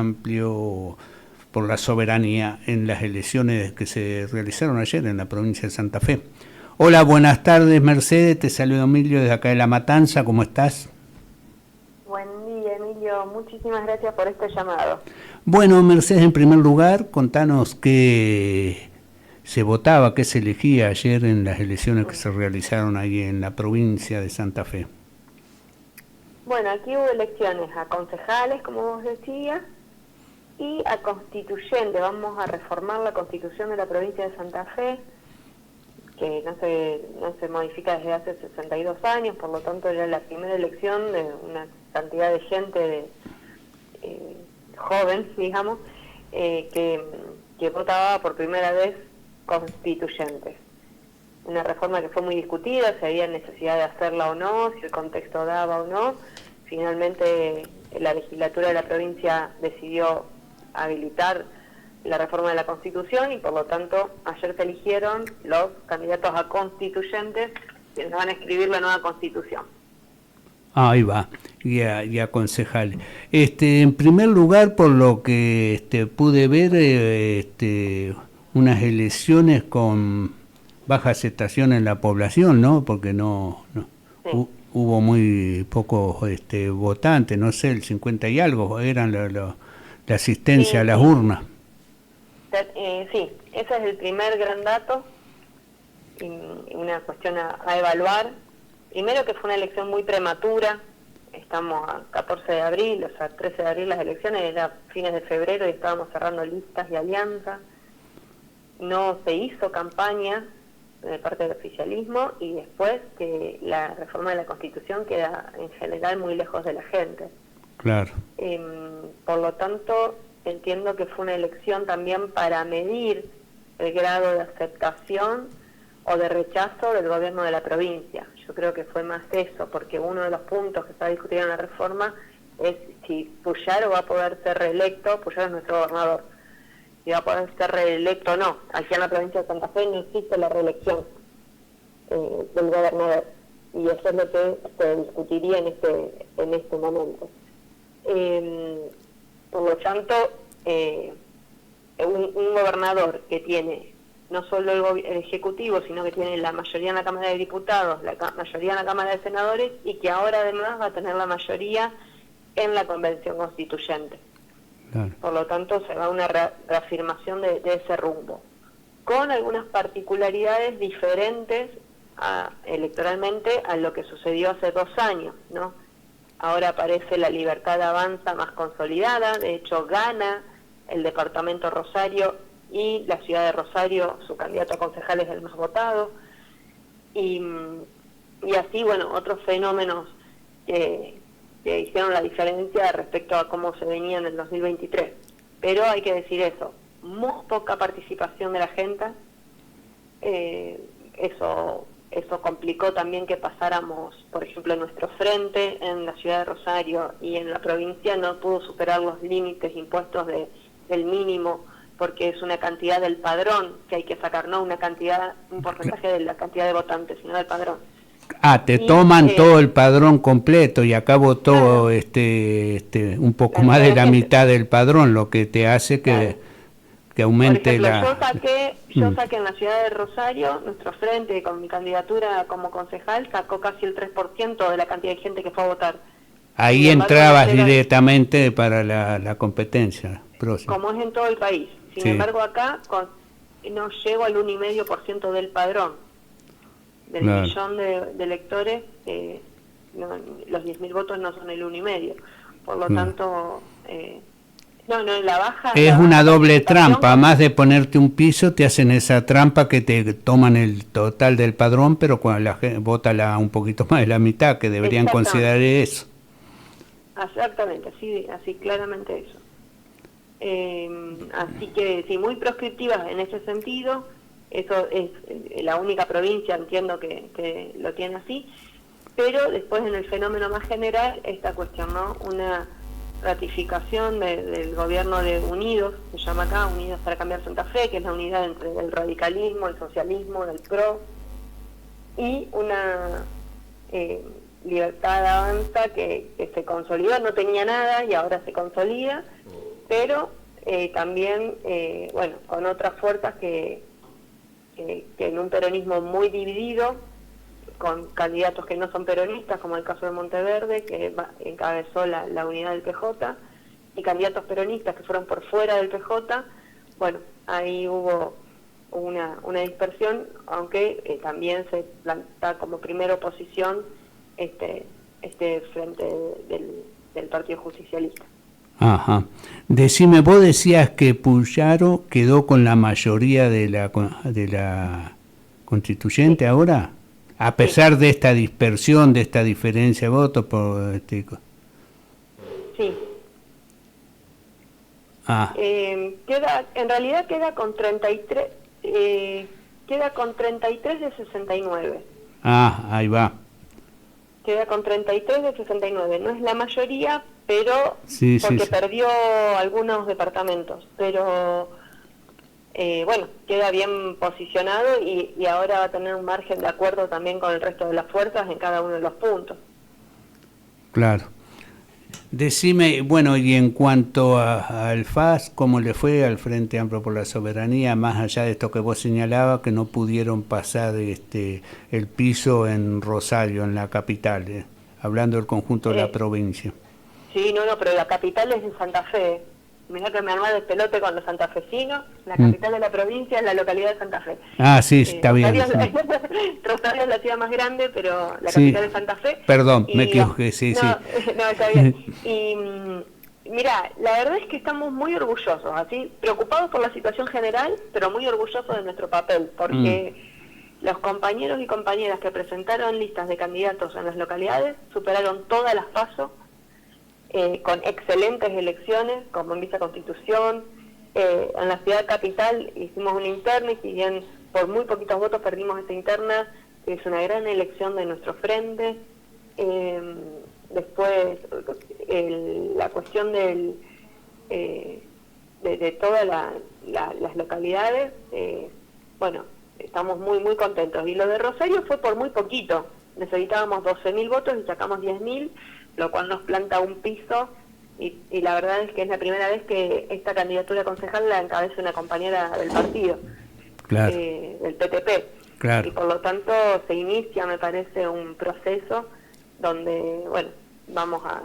Amplio por la Soberanía en las elecciones que se realizaron ayer en la provincia de Santa Fe. Hola, buenas tardes, Mercedes, te saludo Emilio desde acá de La Matanza, ¿cómo estás? Buen día, Emilio, muchísimas gracias por este llamado. Bueno, Mercedes, en primer lugar, contanos qué se votaba, qué se elegía ayer en las elecciones que se realizaron ahí en la provincia de Santa Fe. Bueno, aquí hubo elecciones a concejales, como vos decías, y a constituyente. Vamos a reformar la constitución de la provincia de Santa Fe, que no se modifica desde hace 62 años, por lo tanto ya la primera elección de una cantidad de gente joven, digamos, que votaba por primera vez constituyentes. Una reforma que fue muy discutida, si había necesidad de hacerla o no, si el contexto daba o no. Finalmente la legislatura de la provincia decidió habilitar la reforma de la Constitución y por lo tanto ayer se eligieron los candidatos a constituyentes que van a escribir la nueva Constitución. Ahí va, y a concejales. En primer lugar, por lo que pude ver, unas elecciones con baja aceptación en la población, ¿no? Porque Sí. hubo muy pocos votantes, no sé, el 50 y algo eran la asistencia a Sí, las sí. urnas. Sí, ese es el primer gran dato y una cuestión a evaluar. Primero que fue una elección muy prematura, estamos a 14 de abril, o sea, 13 de abril las elecciones, era fines de febrero y estábamos cerrando listas y alianzas. No se hizo campaña de parte del oficialismo y después que la reforma de la Constitución queda en general muy lejos de la gente. Claro. Por lo tanto, entiendo que fue una elección también para medir el grado de aceptación o de rechazo del gobierno de la provincia. Yo creo que fue más eso, porque uno de los puntos que está discutiendo en la reforma es si Puyaro va a poder ser reelecto. Puyaro es nuestro gobernador, si va a poder ser reelecto o no. Aquí en la provincia de Santa Fe no existe la reelección del gobernador, y eso es lo que se discutiría en este momento. Por lo tanto, un gobernador que tiene no solo el Ejecutivo, sino que tiene la mayoría en la Cámara de Diputados, la mayoría en la Cámara de Senadores, y que ahora además va a tener la mayoría en la Convención Constituyente. Claro. Por lo tanto, se va a una reafirmación de ese rumbo, con algunas particularidades diferentes electoralmente a lo que sucedió hace 2 años, ¿no? Ahora aparece la Libertad Avanza más consolidada, de hecho gana el departamento Rosario y la ciudad de Rosario, su candidato a concejal es el más votado, y así, bueno, otros fenómenos que hicieron la diferencia respecto a cómo se venía en el 2023. Pero hay que decir eso, muy poca participación de la gente, eso complicó también que pasáramos, por ejemplo, nuestro frente en la ciudad de Rosario y en la provincia no pudo superar los límites impuestos del mínimo, porque es una cantidad del padrón que hay que sacar, no un porcentaje de la cantidad de votantes, sino del padrón. Te toman todo el padrón completo y acá votó claro, un poco la más mitad de de la gente. mitad del padrón, lo que te hace Claro. que Por aumente ejemplo, la... yo saqué en la ciudad de Rosario, nuestro frente con mi candidatura como concejal sacó casi el 3% de la cantidad de gente que fue a votar. Sin Ahí embargo, no entrabas llega, directamente para la competencia próxima. como es en todo el país. Sin Sí, embargo, acá no llego al 1,5% del padrón. Del claro. millón de electores, los 10.000 votos no son el 1,5%. Por lo Claro. tanto, la Es una baja doble participación trampa, más de ponerte un piso, te hacen esa trampa que te toman el total del padrón, pero cuando la gente vota un poquito más de la mitad, que deberían considerar exactamente, eso. así claramente eso. Así que sí, muy proscriptivas en ese sentido. Eso es la única provincia, entiendo que lo tiene así, pero después en el fenómeno más general, esta cuestión, ¿no? Una ratificación del gobierno de Unidos, se llama acá, Unidos para Cambiar Santa Fe, que es la unidad entre el radicalismo, el socialismo, el PRO, y una Libertad Avanza que se consolidó, no tenía nada y ahora se consolida, pero también, bueno, con otras fuerzas que en un peronismo muy dividido, con candidatos que no son peronistas, como el caso de Monteverde, que encabezó la unidad del PJ, y candidatos peronistas que fueron por fuera del PJ, bueno, ahí hubo una dispersión, aunque también se planta como primera oposición este frente del Partido Justicialista. Ajá. Decime, vos decías que Puyaro quedó con la mayoría de la constituyente, sí, ahora, a pesar, sí, de esta dispersión, de esta diferencia de votos por Sí. En realidad queda con 33, queda con 33 de 69. Ah, ahí va. Queda con 33 de 69. No es la mayoría, pero sí, porque sí. perdió algunos departamentos. Pero bueno, queda bien posicionado y ahora va a tener un margen de acuerdo también con el resto de las fuerzas en cada uno de los puntos. Claro. Decime, bueno, y en cuanto al FAS, ¿cómo le fue al Frente Amplio por la Soberanía, más allá de esto que vos señalabas, que no pudieron pasar el piso en Rosario, en la capital, hablando del conjunto de la provincia? Sí, no, pero la capital es de Santa Fe. Mirá que me armé de pelote con los santafesinos. La capital de la provincia es la localidad de Santa Fe. Ah, sí, está Rosario, bien. Sí. Rosario es la ciudad más grande, pero la sí, capital es Santa Fe. Perdón, me equivoqué, sí, no, sí. No, está bien. Y mira, la verdad es que estamos muy orgullosos, así, preocupados por la situación general, pero muy orgullosos de nuestro papel, porque los compañeros y compañeras que presentaron listas de candidatos en las localidades superaron todas las PASO, con excelentes elecciones, como en Villa Constitución. En la ciudad capital hicimos una interna y si bien por muy poquitos votos perdimos esa interna, es una gran elección de nuestro frente. Después, la cuestión de todas las localidades, bueno, estamos muy, muy contentos. Y lo de Rosario fue por muy poquito. Necesitábamos 12.000 votos y sacamos 10.000, lo cual nos planta un piso, y la verdad es que es la primera vez que esta candidatura concejal la encabeza una compañera del partido, claro, del PTP. Claro. Y por lo tanto se inicia, me parece, un proceso donde, bueno, vamos a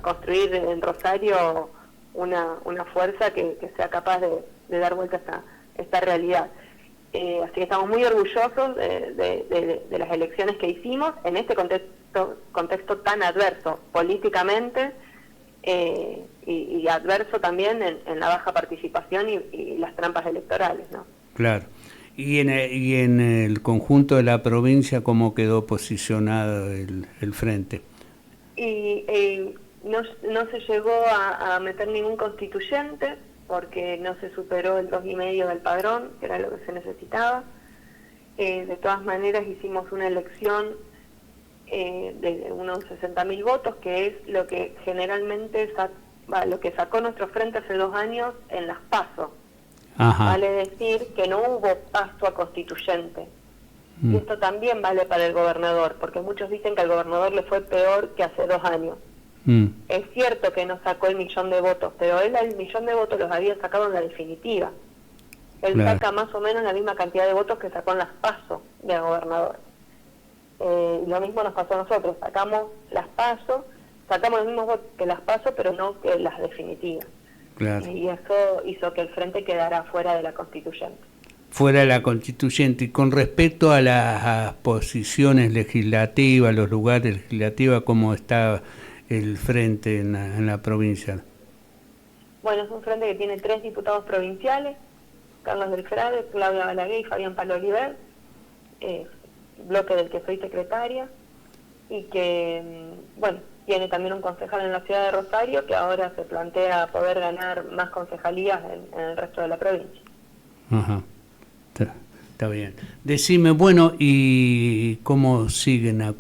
construir en Rosario una fuerza que sea capaz de dar vuelta a esta realidad. Así que estamos muy orgullosos de las elecciones que hicimos en este contexto tan adverso políticamente, y adverso también en la baja participación y las trampas electorales, ¿no? Claro. Y en el conjunto de la provincia, ¿cómo quedó posicionado el frente? No se llegó a meter ningún constituyente, porque no se superó el 2,5 del padrón, que era lo que se necesitaba. De todas maneras hicimos una elección de unos 60.000 votos, que es lo que generalmente lo que sacó nuestro frente hace 2 años en las PASO. Ajá. Vale decir que no hubo paso a constituyente. Y esto también vale para el gobernador, porque muchos dicen que al gobernador le fue peor que hace 2 años. Es cierto que no sacó el 1.000.000 de votos, pero él el 1.000.000 de votos los había sacado en la definitiva. Él saca más o menos la misma cantidad de votos que sacó en las PASO de gobernador. Lo mismo nos pasó a nosotros, sacamos las PASO, sacamos los mismos votos que las PASO, pero no que las definitivas. Claro. Y eso hizo que el frente quedara fuera de la constituyente. Fuera de la constituyente. Y con respecto a las posiciones legislativas, los lugares legislativos, ¿cómo está el frente en la provincia? Bueno, es un frente que tiene 3 diputados provinciales, Carlos del Frade, Claudia Balaguer y Fabián Palo Oliver, bloque del que soy secretaria, y que, bueno, tiene también un concejal en la ciudad de Rosario, que ahora se plantea poder ganar más concejalías en el resto de la provincia. Ajá, está bien. Decime, bueno, ¿y cómo siguen a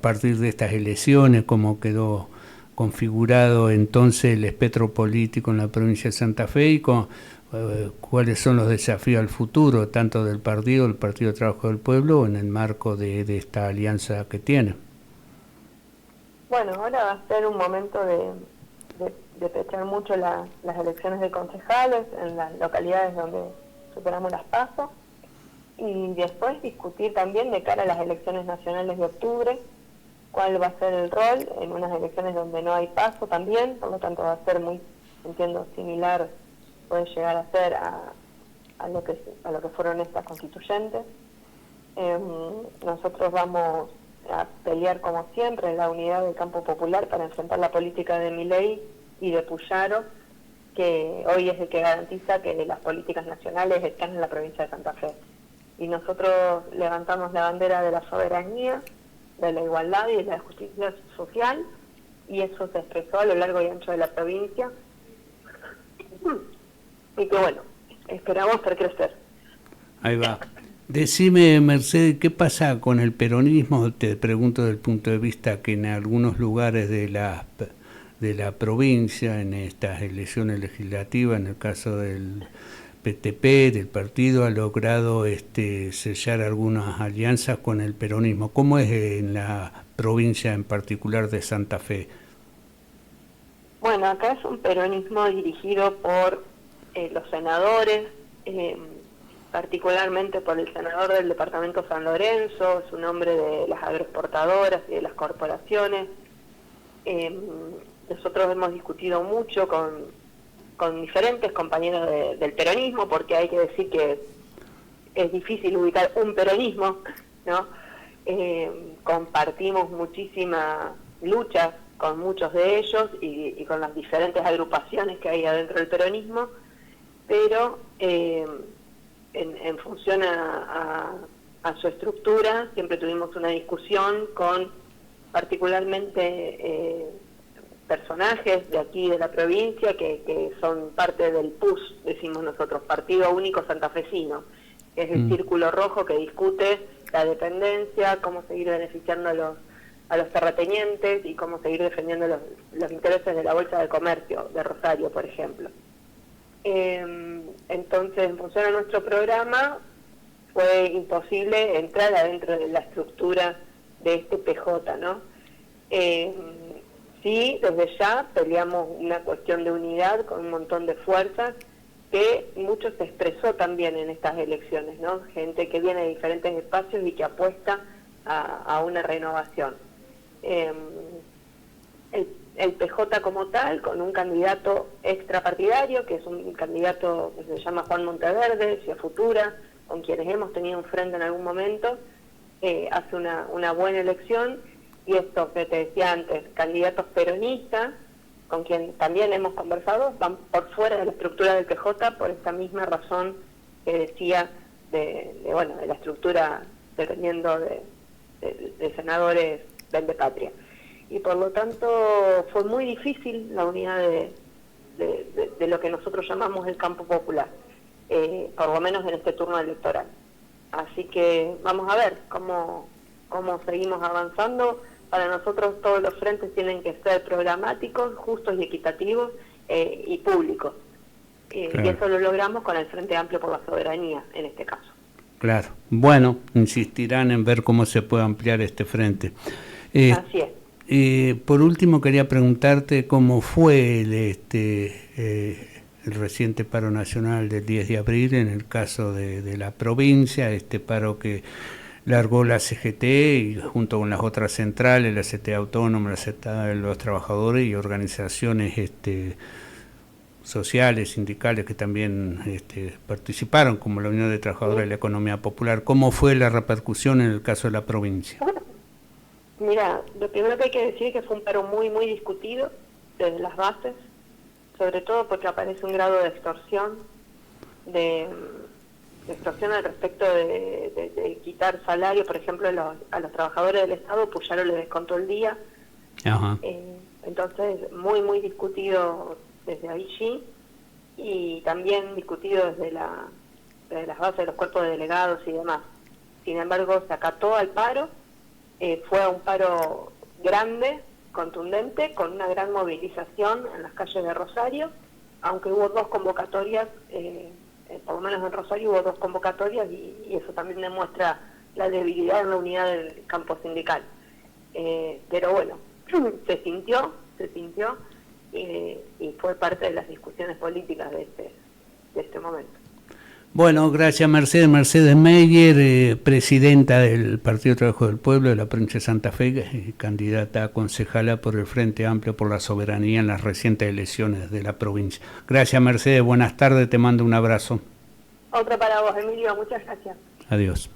partir de estas elecciones? ¿Cómo quedó configurado entonces el espectro político en la provincia de Santa Fe? ¿Y cuáles son los desafíos al futuro, tanto del partido, el Partido Trabajo del Pueblo, en el marco de esta alianza que tiene? Bueno, ahora va a ser un momento de pechar mucho las elecciones de concejales en las localidades donde superamos las PASO, y después discutir también de cara a las elecciones nacionales de octubre cuál va a ser el rol en unas elecciones donde no hay PASO también, por lo tanto va a ser muy, entiendo, similar, puede llegar a ser a lo que fueron estas constituyentes. Nosotros vamos a pelear como siempre en la unidad del campo popular para enfrentar la política de Milei y de Puyaro, que hoy es el que garantiza que las políticas nacionales están en la provincia de Santa Fe. Y nosotros levantamos la bandera de la soberanía, de la igualdad y de la justicia social, y eso se expresó a lo largo y ancho de la provincia. Y que bueno, esperamos ver crecer. Ahí va. Decime, Mercedes, ¿qué pasa con el peronismo? Te pregunto desde el punto de vista que en algunos lugares de la provincia, en estas elecciones legislativas, en el caso del PTP, del partido, ha logrado sellar algunas alianzas con el peronismo. ¿Cómo es en la provincia en particular de Santa Fe? Bueno, acá es un peronismo dirigido por los senadores, particularmente por el senador del departamento San Lorenzo, es un hombre de las agroexportadoras y de las corporaciones. Nosotros hemos discutido mucho con diferentes compañeros del peronismo, porque hay que decir que es difícil ubicar un peronismo, ¿no? Compartimos muchísimas luchas con muchos de ellos y con las diferentes agrupaciones que hay adentro del peronismo, pero en función a su estructura siempre tuvimos una discusión con particularmente personajes de aquí de la provincia que son parte del PUS, decimos nosotros, Partido Único Santafesino, que es el círculo rojo que discute la dependencia, cómo seguir beneficiando a los terratenientes y cómo seguir defendiendo los intereses de la Bolsa de Comercio de Rosario, por ejemplo. Entonces, en función a nuestro programa, fue imposible entrar adentro de la estructura de este PJ, ¿no? Sí, desde ya peleamos una cuestión de unidad con un montón de fuerzas, que mucho se expresó también en estas elecciones, ¿no? Gente que viene de diferentes espacios y que apuesta a una renovación. El PJ como tal, con un candidato extrapartidario, que es un candidato que se llama Juan Monteverde, Ciudad Futura, con quienes hemos tenido un frente en algún momento, hace una buena elección. Y esto que te decía antes, candidatos peronistas, con quien también hemos conversado, van por fuera de la estructura del PJ por esta misma razón que decía de la estructura dependiendo de senadores del de Patria. Y por lo tanto fue muy difícil la unidad de lo que nosotros llamamos el campo popular, por lo menos en este turno electoral. Así que vamos a ver cómo seguimos avanzando. Para nosotros todos los frentes tienen que ser programáticos, justos y equitativos y públicos. Claro. Y eso lo logramos con el Frente Amplio por la Soberanía, en este caso. Claro. Bueno, insistirán en ver cómo se puede ampliar este frente. Así es. Por último, quería preguntarte cómo fue el reciente paro nacional del 10 de abril en el caso de la provincia, este paro que largó la CGT y junto con las otras centrales, la CTA Autónoma, la CTA de los Trabajadores y organizaciones sociales, sindicales que también participaron, como la Unión de Trabajadores de la Economía Popular. ¿Cómo fue la repercusión en el caso de la provincia? Mira, lo primero que hay que decir es que fue un paro muy, muy discutido desde las bases, sobre todo porque aparece un grado de extorsión, al respecto de quitar salario, por ejemplo, a los trabajadores del Estado. Puyaro les descontó el día. Ajá. Entonces, muy, muy discutido desde allí, y también discutido desde las bases de los cuerpos de delegados y demás. Sin embargo, se acató al paro, fue un paro grande, contundente, con una gran movilización en las calles de Rosario, aunque hubo dos convocatorias, por lo menos en Rosario hubo dos convocatorias, y eso también demuestra la debilidad en la unidad del campo sindical. Pero bueno, se sintió y fue parte de las discusiones políticas de este momento. Bueno, gracias Mercedes Meyer, presidenta del Partido Trabajo del Pueblo de la provincia de Santa Fe, candidata a concejala por el Frente Amplio por la Soberanía en las recientes elecciones de la provincia. Gracias Mercedes, buenas tardes, te mando un abrazo. Otra para vos, Emilio, muchas gracias. Adiós.